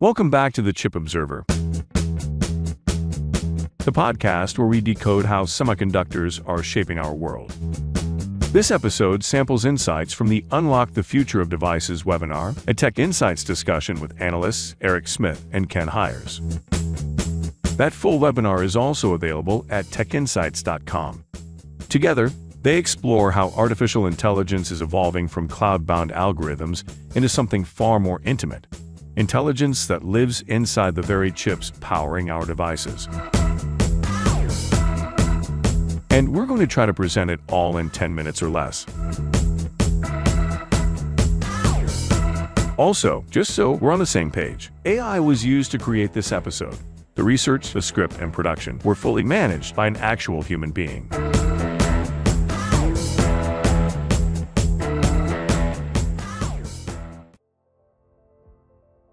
Welcome back to the Chip Observer, the podcast where we decode how semiconductors are shaping our world. This episode samples insights from the Unlock the Future of Devices webinar, a TechInsights discussion with analysts Eric Smith and Ken Hyers. That full webinar is also available at techinsights.com. Together, they explore how artificial intelligence is evolving from cloud-bound algorithms into something far more intimate, intelligence that lives inside the very chips powering our devices. And we're going to try to present it all in 10 minutes or less. Also, just so we're on the same page, AI was used to create this episode. The research, the script, and production were fully managed by an actual human being.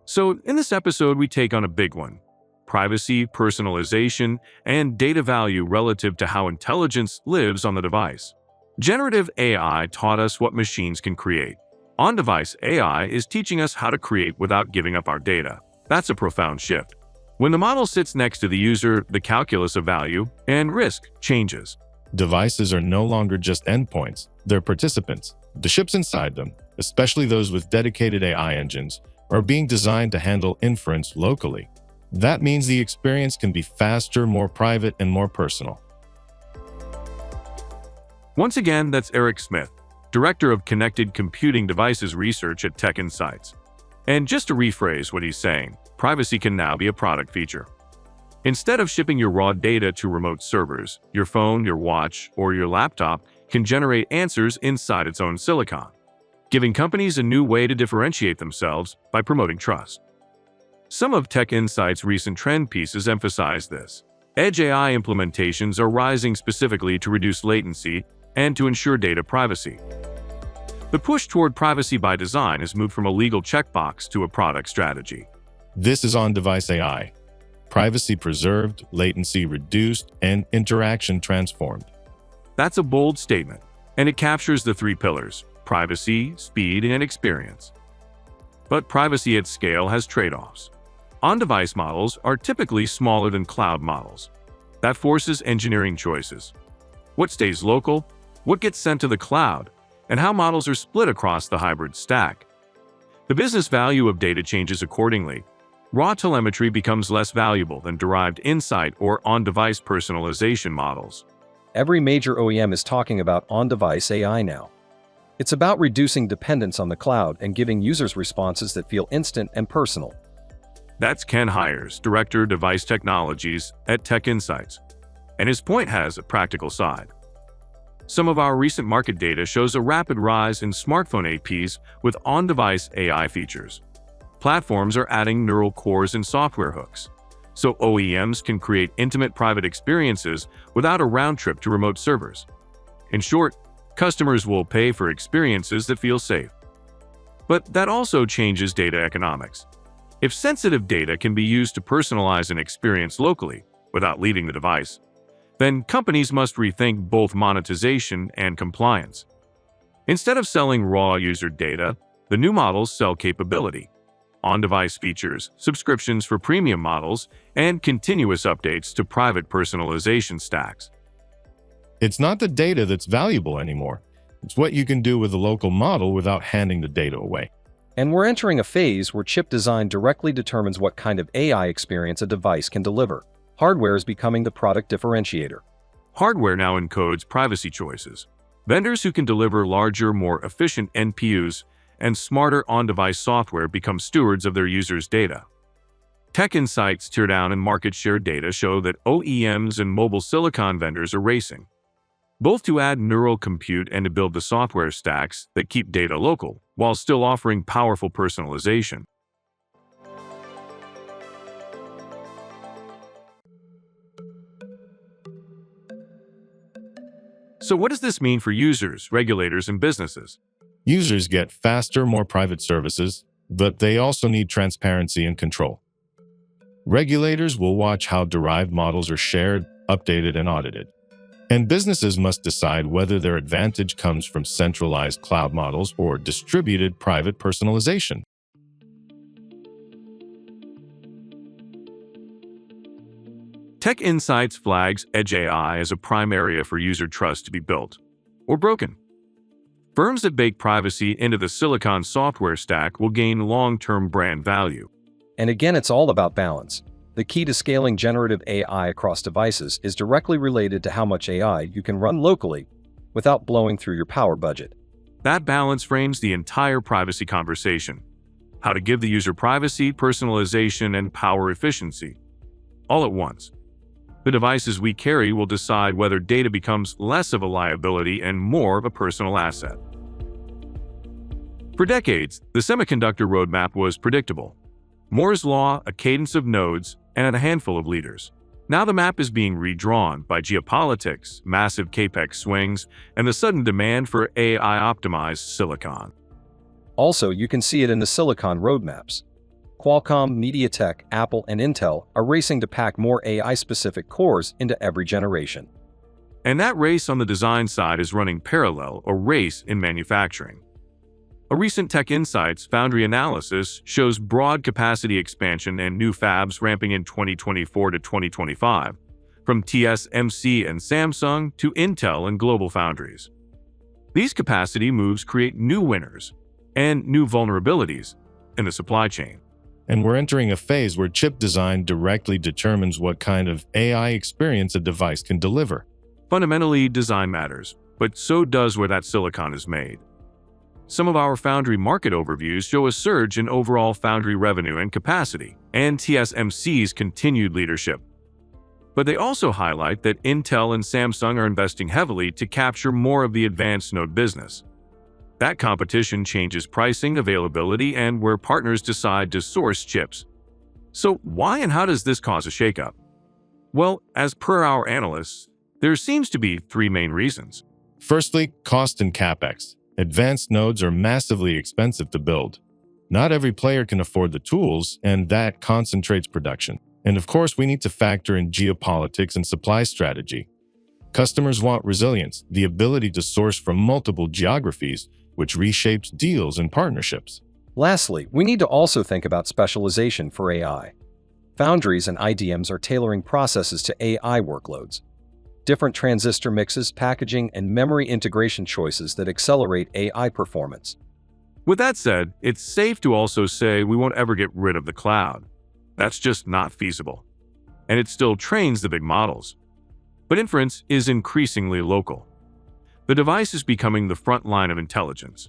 So, in this episode, we take on a big one: privacy, personalization, and data value relative to how intelligence lives on the device. Generative AI taught us what machines can create. On-device AI is teaching us how to create without giving up our data. That's a profound shift. When the model sits next to the user, the calculus of value and risk changes. Devices are no longer just endpoints, they're participants. The chips inside them, especially those with dedicated AI engines, are being designed to handle inference locally. That means the experience can be faster, more private, and more personal. Once again, that's Eric Smith, Director of Connected Computing Devices Research at TechInsights. And just to rephrase what he's saying, privacy can now be a product feature. Instead of shipping your raw data to remote servers, your phone, your watch, or your laptop can generate answers inside its own silicon, giving companies a new way to differentiate themselves by promoting trust. Some of TechInsights' recent trend pieces emphasize this. Edge AI implementations are rising specifically to reduce latency and to ensure data privacy. The push toward privacy by design has moved from a legal checkbox to a product strategy. This is on-device AI. Privacy preserved, latency reduced, and interaction transformed. That's a bold statement, and it captures the three pillars: privacy, speed, and experience. But privacy at scale has trade-offs. On-device models are typically smaller than cloud models. That forces engineering choices. What stays local, what gets sent to the cloud, and how models are split across the hybrid stack. The business value of data changes accordingly. Raw telemetry becomes less valuable than derived insight or on-device personalization models. Every major OEM is talking about on-device AI now. It's about reducing dependence on the cloud and giving users responses that feel instant and personal. That's Ken Hyers, Director of Device Technologies at TechInsights. And his point has a practical side. Some of our recent market data shows a rapid rise in smartphone APs with on-device AI features. Platforms are adding neural cores and software hooks, so OEMs can create intimate private experiences without a round trip to remote servers. In short, customers will pay for experiences that feel safe. But that also changes data economics. If sensitive data can be used to personalize an experience locally without leaving the device, then companies must rethink both monetization and compliance. Instead of selling raw user data, the new models sell capability, on-device features, subscriptions for premium models, and continuous updates to private personalization stacks. It's not the data that's valuable anymore. It's what you can do with a local model without handing the data away. And we're entering a phase where chip design directly determines what kind of AI experience a device can deliver. Hardware is becoming the product differentiator. Hardware now encodes privacy choices. Vendors who can deliver larger, more efficient NPUs and smarter on-device software become stewards of their users' data. TechInsights teardown and market share data show that OEMs and mobile silicon vendors are racing, both to add neural compute and to build the software stacks that keep data local, while still offering powerful personalization. So what does this mean for users, regulators, and businesses? Users get faster, more private services, but they also need transparency and control. Regulators will watch how derived models are shared, updated, and audited. And businesses must decide whether their advantage comes from centralized cloud models or distributed private personalization. TechInsights flags Edge AI as a prime area for user trust to be built or broken. Firms that bake privacy into the silicon software stack will gain long-term brand value. And again, it's all about balance. The key to scaling generative AI across devices is directly related to how much AI you can run locally without blowing through your power budget. That balance frames the entire privacy conversation. How to give the user privacy, personalization, and power efficiency all at once. The devices we carry will decide whether data becomes less of a liability and more of a personal asset. For decades, the semiconductor roadmap was predictable. Moore's law, a cadence of nodes, and a handful of leaders. Now the map is being redrawn by geopolitics, massive capex swings, and the sudden demand for AI-optimized silicon. Also, you can see it in the silicon roadmaps. Qualcomm, MediaTek, Apple, and Intel are racing to pack more AI-specific cores into every generation. And that race on the design side is running parallel a race in manufacturing. A recent TechInsights foundry analysis shows broad capacity expansion and new fabs ramping in 2024 to 2025, from TSMC and Samsung to Intel and global foundries. These capacity moves create new winners and new vulnerabilities in the supply chain. And we're entering a phase where chip design directly determines what kind of AI experience a device can deliver. Fundamentally, design matters, but so does where that silicon is made. Some of our foundry market overviews show a surge in overall foundry revenue and capacity, and TSMC's continued leadership. But they also highlight that Intel and Samsung are investing heavily to capture more of the advanced node business. That competition changes pricing, availability, and where partners decide to source chips. So why and how does this cause a shakeup? Well, as per our analysts, there seems to be three main reasons. Firstly, cost and capex. Advanced nodes are massively expensive to build. Not every player can afford the tools, and that concentrates production. And of course, we need to factor in geopolitics and supply strategy. Customers want resilience, the ability to source from multiple geographies, which reshapes deals and partnerships. Lastly, we need to also think about specialization for AI. Foundries and IDMs are tailoring processes to AI workloads. Different transistor mixes, packaging, and memory integration choices that accelerate AI performance. With that said, it's safe to also say we won't ever get rid of the cloud. That's just not feasible. And it still trains the big models. But inference is increasingly local. The device is becoming the front line of intelligence.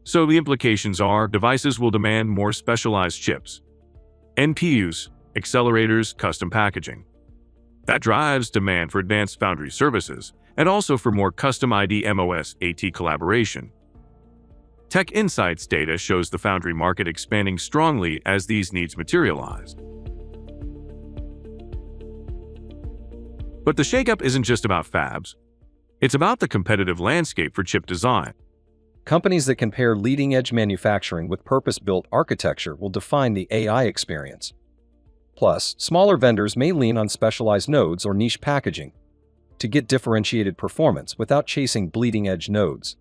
So the implications are devices will demand more specialized chips, NPUs, accelerators, custom packaging. That drives demand for advanced foundry services and also for more custom ID/MOS/AT collaboration. TechInsights data shows the foundry market expanding strongly as these needs materialize. But the shakeup isn't just about fabs. It's about the competitive landscape for chip design. Companies that can pair leading-edge manufacturing with purpose-built architecture will define the AI experience. Plus, smaller vendors may lean on specialized nodes or niche packaging to get differentiated performance without chasing bleeding-edge nodes.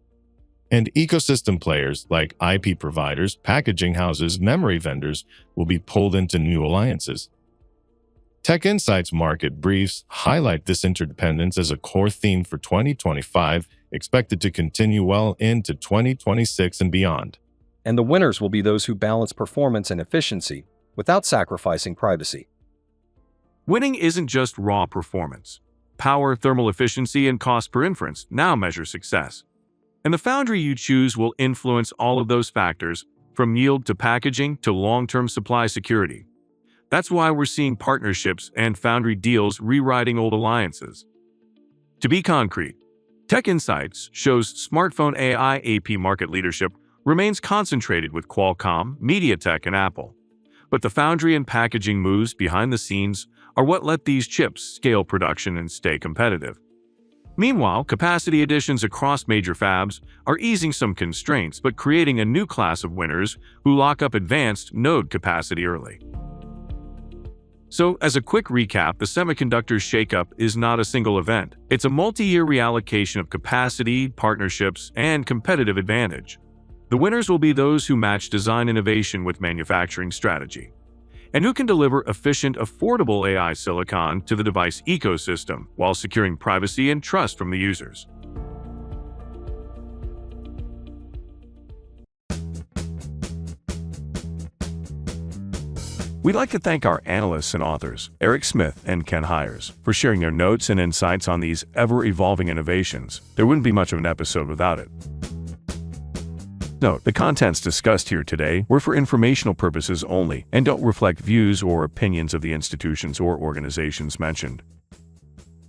And ecosystem players like IP providers, packaging houses, memory vendors will be pulled into new alliances. TechInsights market briefs highlight this interdependence as a core theme for 2025, expected to continue well into 2026 and beyond. And the winners will be those who balance performance and efficiency without sacrificing privacy. Winning isn't just raw performance. Power, thermal efficiency, and cost per inference now measure success. And the foundry you choose will influence all of those factors, from yield to packaging to long-term supply security. That's why we're seeing partnerships and foundry deals rewriting old alliances. To be concrete, TechInsights shows smartphone AI AP market leadership remains concentrated with Qualcomm, MediaTek, and Apple. But the foundry and packaging moves behind the scenes are what let these chips scale production and stay competitive. Meanwhile, capacity additions across major fabs are easing some constraints but creating a new class of winners who lock up advanced node capacity early. So, as a quick recap, the semiconductor shakeup is not a single event. It's a multi-year reallocation of capacity, partnerships, and competitive advantage. The winners will be those who match design innovation with manufacturing strategy. and who can deliver efficient, affordable AI silicon to the device ecosystem while securing privacy and trust from the users. We'd like to thank our analysts and authors, Eric Smith and Ken Hyers, for sharing their notes and insights on these ever-evolving innovations. There wouldn't be much of an episode without it. Note, the contents discussed here today were for informational purposes only and don't reflect views or opinions of the institutions or organizations mentioned.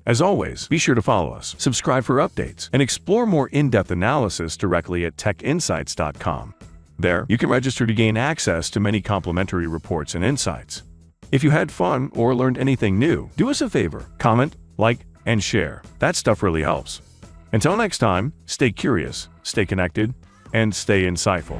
As always, be sure to follow us, subscribe for updates, and explore more in-depth analysis directly at TechInsights.com. There, you can register to gain access to many complimentary reports and insights. If you had fun or learned anything new, do us a favor, comment, like, and share. That stuff really helps. Until next time, stay curious, stay connected, and stay insightful.